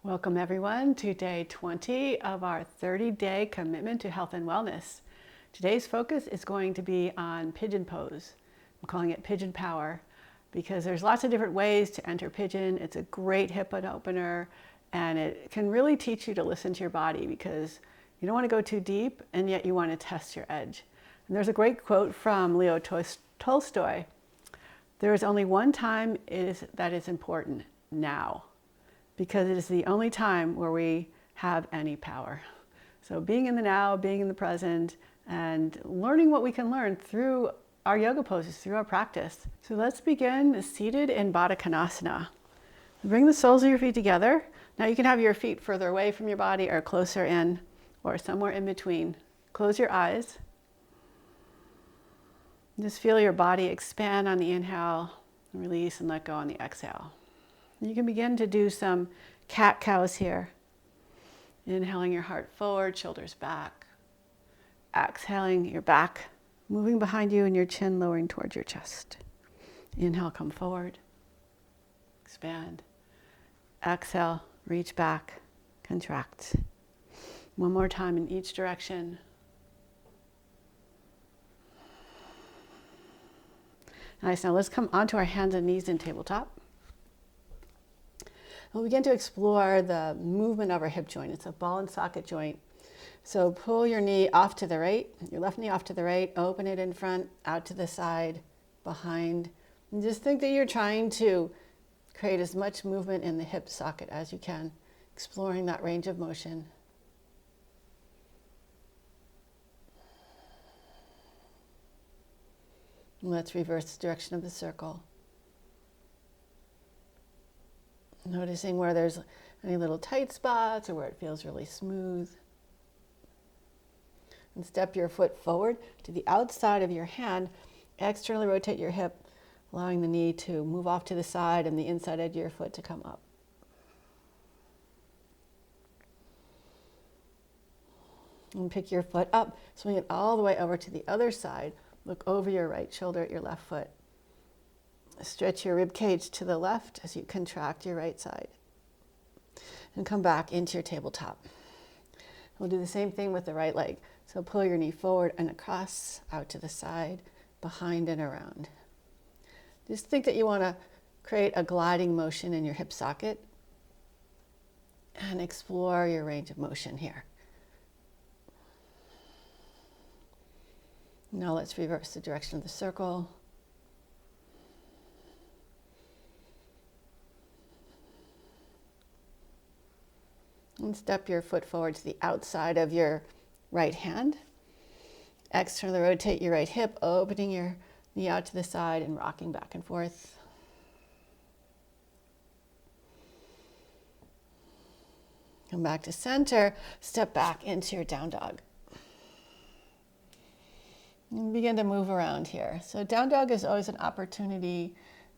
Welcome everyone to day 20 of our 30-day commitment to health and wellness. Today's focus is going to be on Pigeon Pose. I'm calling it Pigeon Power because there's lots of different ways to enter Pigeon. It's a great hip opener and it can really teach you to listen to your body because you don't want to go too deep and yet you want to test your edge. And there's a great quote from Leo Tolstoy. There is only one time that is important, now. Because it is the only time where we have any power. So being in the now, being in the present, and learning what we can learn through our yoga poses, through our practice. So let's begin seated in Baddha Konasana. Bring the soles of your feet together. Now you can have your feet further away from your body or closer in or somewhere in between. Close your eyes. Just feel your body expand on the inhale, release and let go on the exhale. You can begin to do some cat-cows here. Inhaling your heart forward, shoulders back. Exhaling your back, moving behind you and your chin lowering towards your chest. Inhale, come forward. Expand. Exhale, reach back, contract. One more time in each direction. Nice, now let's come onto our hands and knees in tabletop. We'll begin to explore the movement of our hip joint. It's a ball and socket joint. So pull your knee off to the right, your left knee off to the right, open it in front, out to the side, behind. And just think that you're trying to create as much movement in the hip socket as you can, exploring that range of motion. And let's reverse the direction of the circle. Noticing where there's any little tight spots or where it feels really smooth. And step your foot forward to the outside of your hand. Externally rotate your hip, allowing the knee to move off to the side and the inside edge of your foot to come up. And pick your foot up, swing it all the way over to the other side. Look over your right shoulder at your left foot. Stretch your rib cage to the left as you contract your right side. And come back into your tabletop. We'll do the same thing with the right leg. So pull your knee forward and across, out to the side, behind and around. Just think that you want to create a gliding motion in your hip socket and explore your range of motion here. Now let's reverse the direction of the circle. And step your foot forward to the outside of your right hand. Externally rotate your right hip, opening your knee out to the side and rocking back and forth. Come back to center, step back into your down dog. And begin to move around here. So down dog is always an opportunity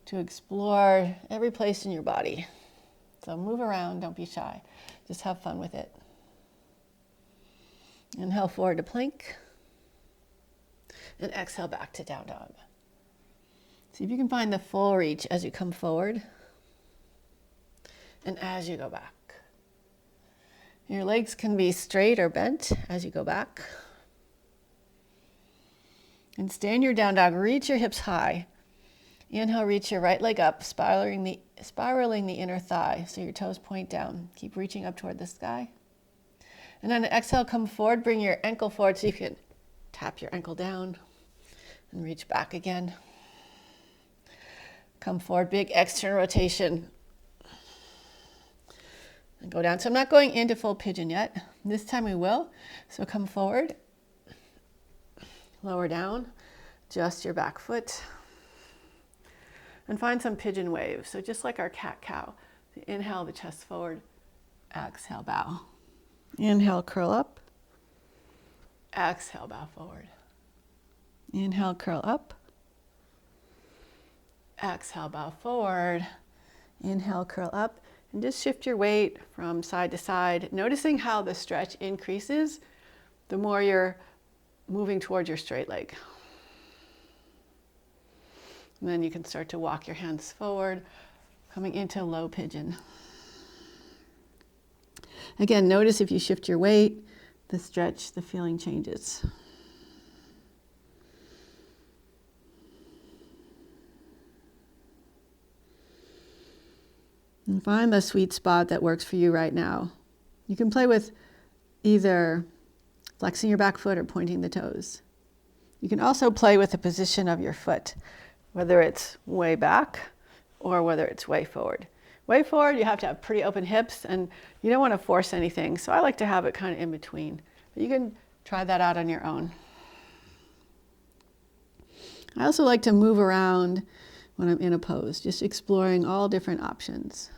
to explore every place in your body. So move around, don't be shy. Just have fun with it. Inhale forward to plank. And exhale back to down dog. See if you can find the full reach as you come forward. And as you go back. Your legs can be straight or bent as you go back. And stay in your down dog. Reach your hips high. Inhale, reach your right leg up, spiraling the inner thigh so your toes point down. Keep reaching up toward the sky. And on an exhale, come forward, bring your ankle forward so you can tap your ankle down and reach back again. Come forward, big external rotation. And go down. So I'm not going into full pigeon yet. This time we will. So come forward, lower down, adjust your back foot. And find some pigeon waves. So just like our cat-cow. Inhale the chest forward. Exhale, bow. Inhale, curl up. Exhale, bow forward. Inhale, curl up. Exhale, bow forward. Inhale, curl up. And just shift your weight from side to side. Noticing how the stretch increases the more you're moving towards your straight leg. And then you can start to walk your hands forward, coming into low pigeon. Again, notice if you shift your weight, the stretch, the feeling changes. And find the sweet spot that works for you right now. You can play with either flexing your back foot or pointing the toes. You can also play with the position of your foot, whether it's way back or whether it's way forward. Way forward, you have to have pretty open hips and you don't want to force anything. So I like to have it kind of in between. But you can try that out on your own. I also like to move around when I'm in a pose, just exploring all different options.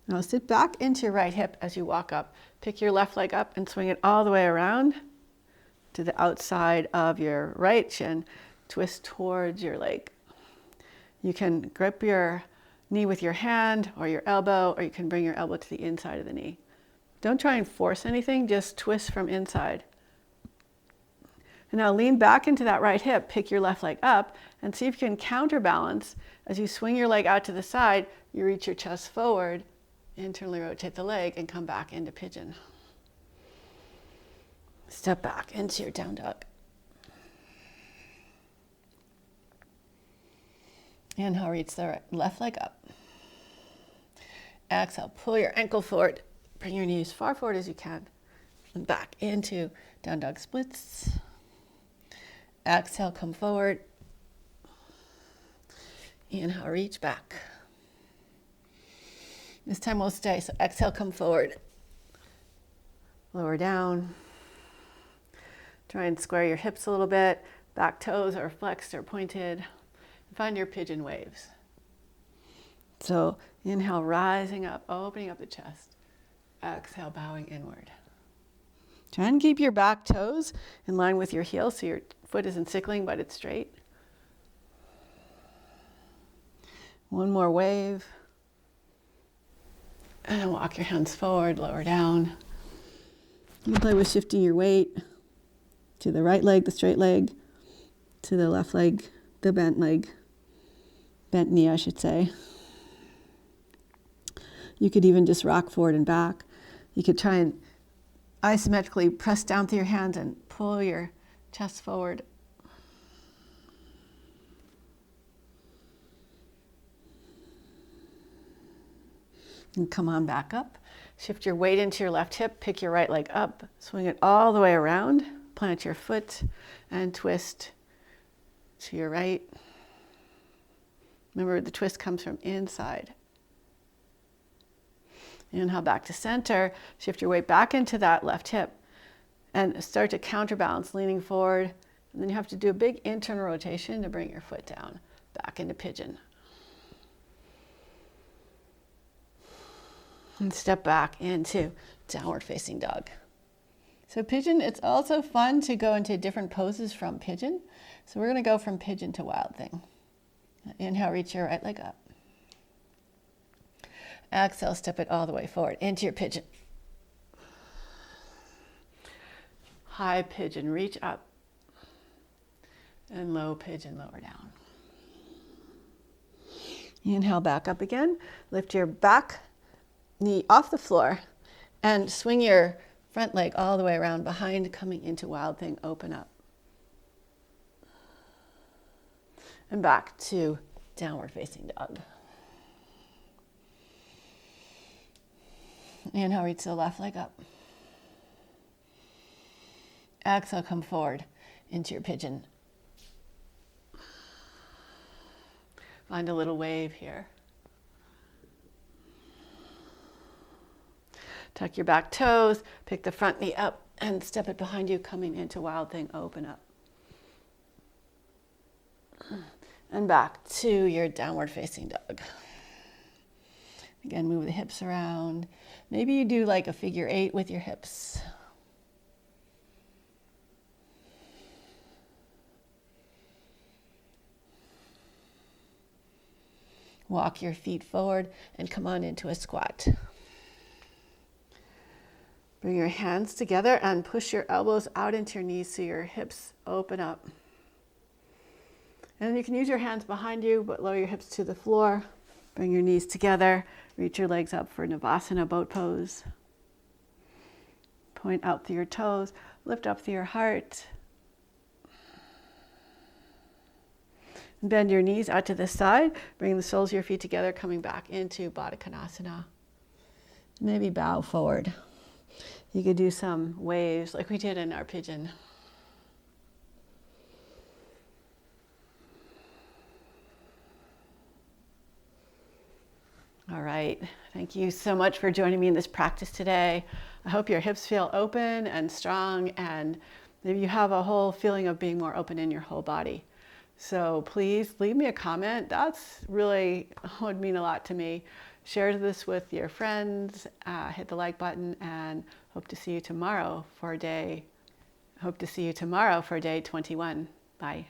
Now sit back into your right hip as you walk up. Pick your left leg up and swing it all the way around to the outside of your right shin. Twist towards your leg. You can grip your knee with your hand or your elbow, or you can bring your elbow to the inside of the knee. Don't try and force anything, just twist from inside. And now lean back into that right hip, pick your left leg up, and see if you can counterbalance. As you swing your leg out to the side, you reach your chest forward, internally rotate the leg, and come back into pigeon. Step back into your down dog. Inhale, reach the left leg up. Exhale, pull your ankle forward. Bring your knees far forward as you can. And back into down dog splits. Exhale, come forward. Inhale, reach back. This time we'll stay. So exhale, come forward. Lower down. Try and square your hips a little bit. Back toes are flexed or pointed. Find your pigeon waves. So inhale, rising up, opening up the chest. Exhale, bowing inward. Try and keep your back toes in line with your heels so your foot isn't sickling, but it's straight. One more wave. And walk your hands forward, lower down. You can play with shifting your weight to the right leg, the straight leg, to the left leg, the bent leg. Bent knee, I should say. You could even just rock forward and back. You could try and isometrically press down through your hands and pull your chest forward. And come on back up. Shift your weight into your left hip, pick your right leg up, swing it all the way around, plant your foot, and twist to your right. Remember, the twist comes from inside. Inhale back to center. Shift your weight back into that left hip and start to counterbalance, leaning forward. And then you have to do a big internal rotation to bring your foot down, back into pigeon. And step back into downward facing dog. So pigeon, it's also fun to go into different poses from pigeon. So we're going to go from pigeon to wild thing. Inhale, reach your right leg up. Exhale, step it all the way forward into your pigeon. High pigeon, reach up. And low pigeon, lower down. Inhale, back up again. Lift your back knee off the floor and swing your front leg all the way around behind, coming into wild thing, open up. And back to downward facing dog. Inhale, reach the left leg up. Exhale, come forward into your pigeon. Find a little wave here. Tuck your back toes, pick the front knee up and step it behind you, coming into wild thing, open up. And back to your downward facing dog. Again, move the hips around. Maybe you do like a figure 8 with your hips. Walk your feet forward and come on into a squat. Bring your hands together and push your elbows out into your knees so your hips open up. And you can use your hands behind you, but lower your hips to the floor. Bring your knees together, Reach your legs up for Navasana boat pose. Point out through your toes, lift up through your heart. Bend your knees out to the side, bring the soles of your feet together, coming back into Baddha Konasana. Maybe bow forward. You could do some waves like we did in our pigeon. All right, thank you so much for joining me in this practice today. I hope your hips feel open and strong, and maybe you have a whole feeling of being more open in your whole body. So please leave me a comment. That's really would mean a lot to me. Share this with your friends, hit the like button, and hope to see you tomorrow for day 21. Bye.